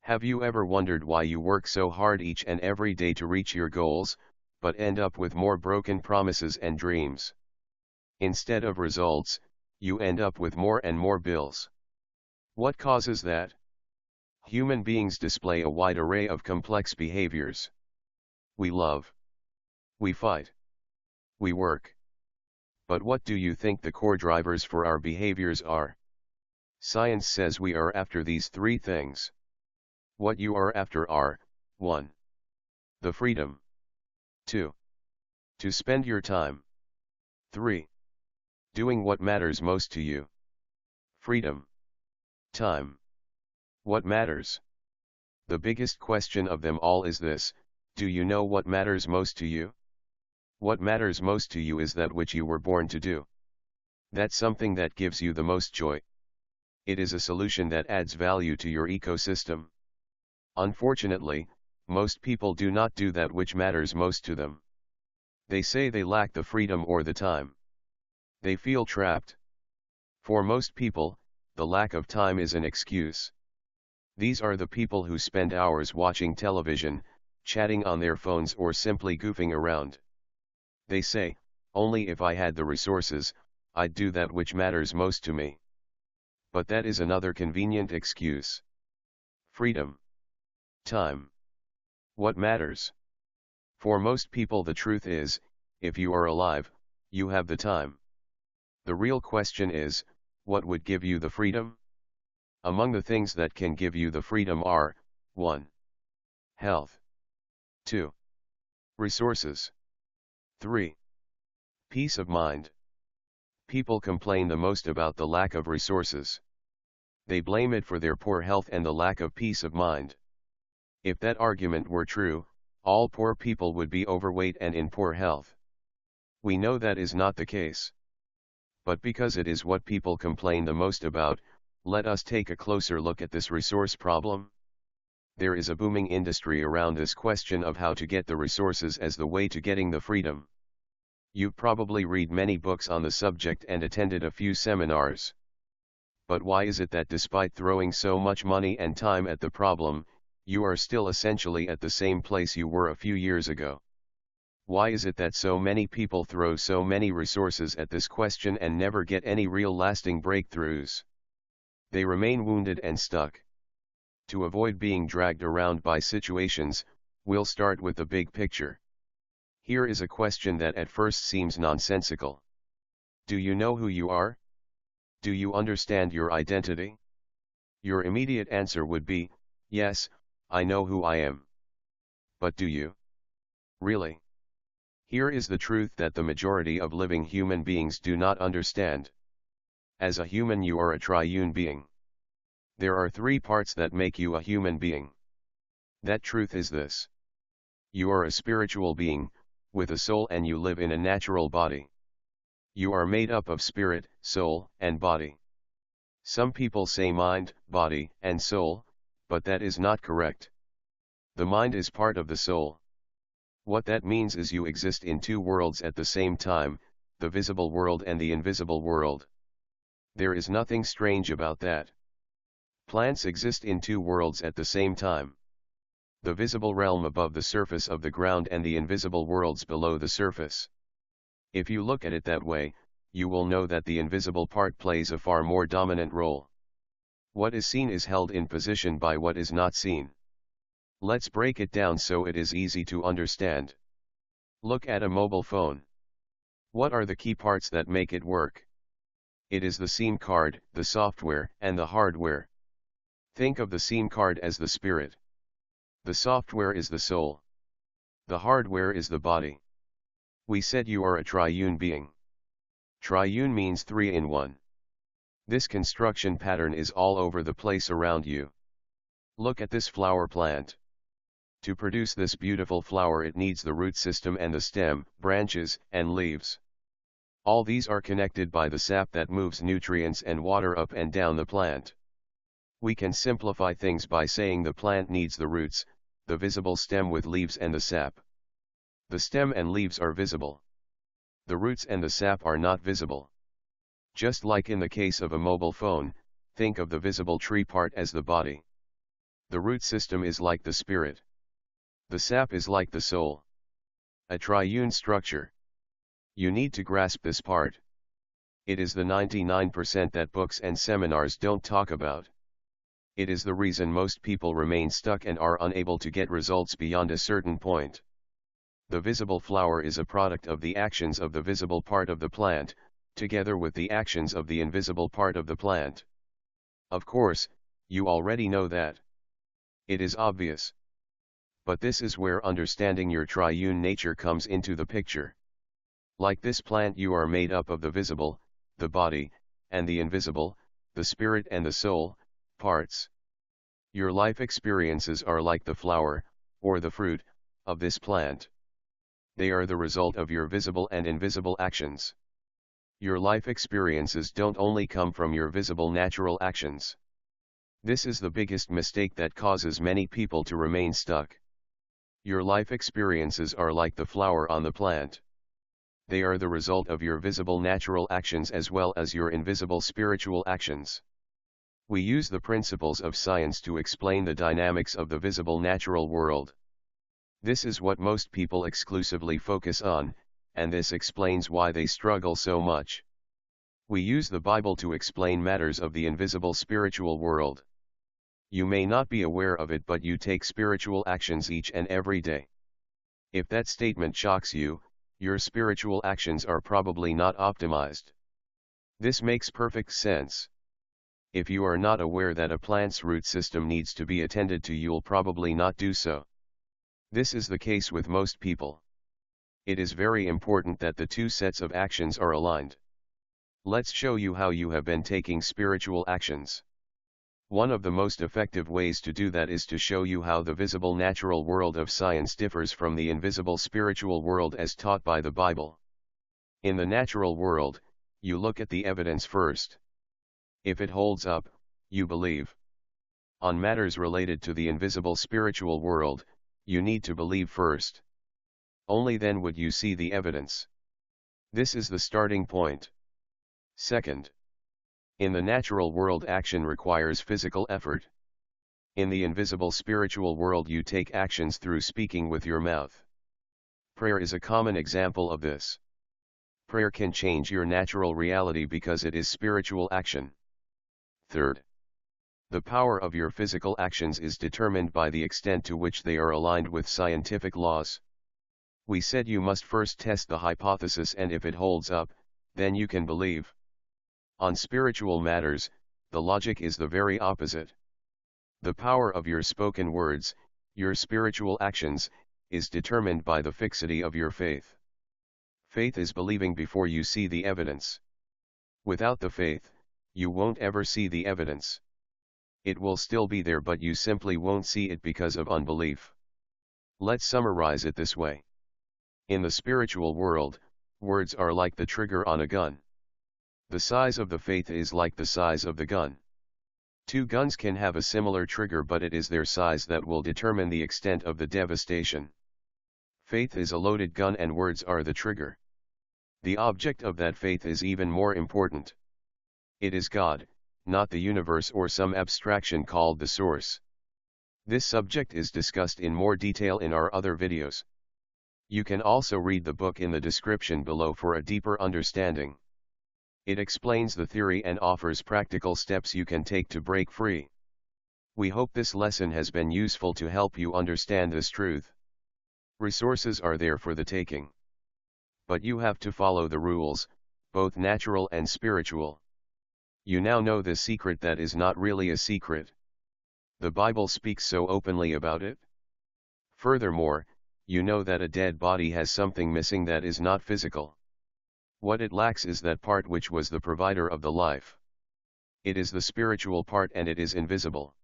Have you ever wondered why you work so hard each and every day to reach your goals, but end up with more broken promises and dreams? Instead of results, you end up with more and more bills. What causes that? Human beings display a wide array of complex behaviors. We love. We fight. We work. But what do you think the core drivers for our behaviors are? Science says we are after these three things. What you are after are: 1. The freedom. 2. To spend your time. 3. Doing what matters most to you. Freedom. Time. What matters? The biggest question of them all is this: do you know what matters most to you? What matters most to you is that which you were born to do. That's something that gives you the most joy. It is a solution that adds value to your ecosystem. Unfortunately, most people do not do that which matters most to them. They say they lack the freedom or the time. They feel trapped. For most people, the lack of time is an excuse. These are the people who spend hours watching television, chatting on their phones, or simply goofing around. They say, only if I had the resources, I'd do that which matters most to me. But that is another convenient excuse. Freedom. Time. What matters? For most people, the truth is, if you are alive, you have the time. The real question is, what would give you the freedom? Among the things that can give you the freedom are: 1. Health. 2. Resources. 3. Peace of mind. People complain the most about the lack of resources. They blame it for their poor health and the lack of peace of mind. If that argument were true, all poor people would be overweight and in poor health. We know that is not the case. But because it is what people complain the most about, let us take a closer look at this resource problem. There is a booming industry around this question of how to get the resources as the way to getting the freedom. You probably read many books on the subject and attended a few seminars. But why is it that despite throwing so much money and time at the problem, you are still essentially at the same place you were a few years ago? Why is it that so many people throw so many resources at this question and never get any real lasting breakthroughs? They remain wounded and stuck. To avoid being dragged around by situations, we'll start with the big picture. Here is a question that at first seems nonsensical. Do you know who you are? Do you understand your identity? Your immediate answer would be, yes, I know who I am. But do you? Really? Here is the truth that the majority of living human beings do not understand. As a human, you are a triune being. There are three parts that make you a human being. That truth is this: you are a spiritual being, with a soul, and you live in a natural body. You are made up of spirit, soul, and body. Some people say mind, body, and soul, but that is not correct. The mind is part of the soul. What that means is you exist in two worlds at the same time, the visible world and the invisible world. There is nothing strange about that. Plants exist in two worlds at the same time. The visible realm above the surface of the ground and the invisible worlds below the surface. If you look at it that way, you will know that the invisible part plays a far more dominant role. What is seen is held in position by what is not seen. Let's break it down so it is easy to understand. Look at a mobile phone. What are the key parts that make it work? It is the SIM card, the software, and the hardware. Think of the SIM card as the spirit. The software is the soul. The hardware is the body. We said you are a triune being. Triune means three in one. This construction pattern is all over the place around you. Look at this flower plant. To produce this beautiful flower, it needs the root system and the stem, branches, and leaves. All these are connected by the sap that moves nutrients and water up and down the plant. We can simplify things by saying the plant needs the roots, the visible stem with leaves, and the sap. The stem and leaves are visible. The roots and the sap are not visible. Just like in the case of a mobile phone, think of the visible tree part as the body. The root system is like the spirit. The sap is like the soul. A triune structure. You need to grasp this part. It is the 99% that books and seminars don't talk about. It is the reason most people remain stuck and are unable to get results beyond a certain point. The visible flower is a product of the actions of the visible part of the plant, together with the actions of the invisible part of the plant. Of course, you already know that. It is obvious. But this is where understanding your triune nature comes into the picture. Like this plant, you are made up of the visible, the body, and the invisible, the spirit and the soul, parts. Your life experiences are like the flower, or the fruit, of this plant. They are the result of your visible and invisible actions. Your life experiences don't only come from your visible natural actions. This is the biggest mistake that causes many people to remain stuck. Your life experiences are like the flower on the plant. They are the result of your visible natural actions as well as your invisible spiritual actions. We use the principles of science to explain the dynamics of the visible natural world. This is what most people exclusively focus on, and this explains why they struggle so much. We use the Bible to explain matters of the invisible spiritual world. You may not be aware of it, but you take spiritual actions each and every day. If that statement shocks you, your spiritual actions are probably not optimized. This makes perfect sense. If you are not aware that a plant's root system needs to be attended to, you'll probably not do so. This is the case with most people. It is very important that the two sets of actions are aligned. Let's show you how you have been taking spiritual actions. One of the most effective ways to do that is to show you how the visible natural world of science differs from the invisible spiritual world as taught by the Bible. In the natural world, you look at the evidence first. If it holds up, you believe. On matters related to the invisible spiritual world, you need to believe first. Only then would you see the evidence. This is the starting point. Second, in the natural world, action requires physical effort. In the invisible spiritual world, you take actions through speaking with your mouth. Prayer is a common example of this. Prayer can change your natural reality because it is spiritual action. Third, the power of your physical actions is determined by the extent to which they are aligned with scientific laws. We said you must first test the hypothesis, and if it holds up, then you can believe. On spiritual matters, the logic is the very opposite. The power of your spoken words, your spiritual actions, is determined by the fixity of your faith. Faith is believing before you see the evidence. Without the faith, you won't ever see the evidence. It will still be there, but you simply won't see it because of unbelief. Let's summarize it this way. In the spiritual world, words are like the trigger on a gun. The size of the faith is like the size of the gun. Two guns can have a similar trigger, but it is their size that will determine the extent of the devastation. Faith is a loaded gun and words are the trigger. The object of that faith is even more important. It is God, not the universe or some abstraction called the source. This subject is discussed in more detail in our other videos. You can also read the book in the description below for a deeper understanding. It explains the theory and offers practical steps you can take to break free. We hope this lesson has been useful to help you understand this truth. Resources are there for the taking. But you have to follow the rules, both natural and spiritual. You now know the secret that is not really a secret. The Bible speaks so openly about it. Furthermore, you know that a dead body has something missing that is not physical. What it lacks is that part which was the provider of the life. It is the spiritual part and it is invisible.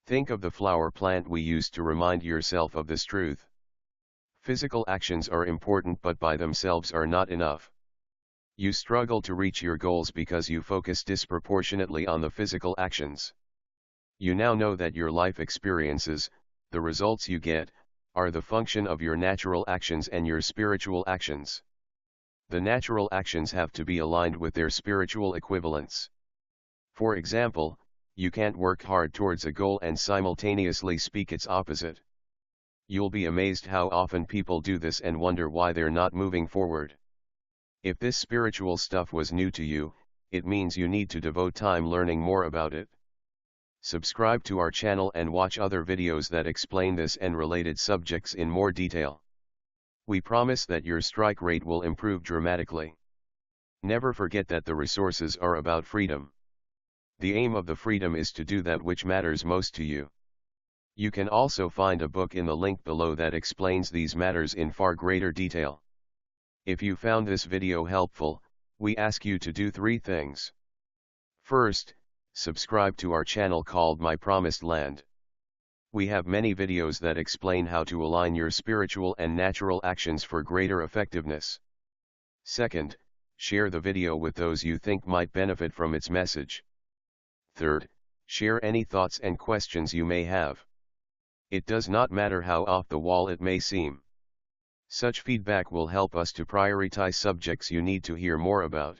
Think of the flower plant we used to remind yourself of this truth. Physical actions are important but by themselves are not enough. You struggle to reach your goals because you focus disproportionately on the physical actions. You now know that your life experiences, the results you get, are the function of your natural actions and your spiritual actions. The natural actions have to be aligned with their spiritual equivalents. For example, You can't work hard towards a goal and simultaneously speak its opposite. You'll be amazed how often people do this and wonder why they're not moving forward. If this spiritual stuff was new to you, it means you need to devote time learning more about it. Subscribe to our channel and watch other videos that explain this and related subjects in more detail. We promise that your strike rate will improve dramatically. Never forget that the resources are about freedom. The aim of the freedom is to do that which matters most to you. You can also find a book in the link below that explains these matters in far greater detail. If you found this video helpful, we ask you to do 3 things. First, subscribe to our channel called My Promised Land. We have many videos that explain how to align your spiritual and natural actions for greater effectiveness. Second, share the video with those you think might benefit from its message. Third, share any thoughts and questions you may have. It does not matter how off the wall it may seem. Such feedback will help us to prioritize subjects you need to hear more about.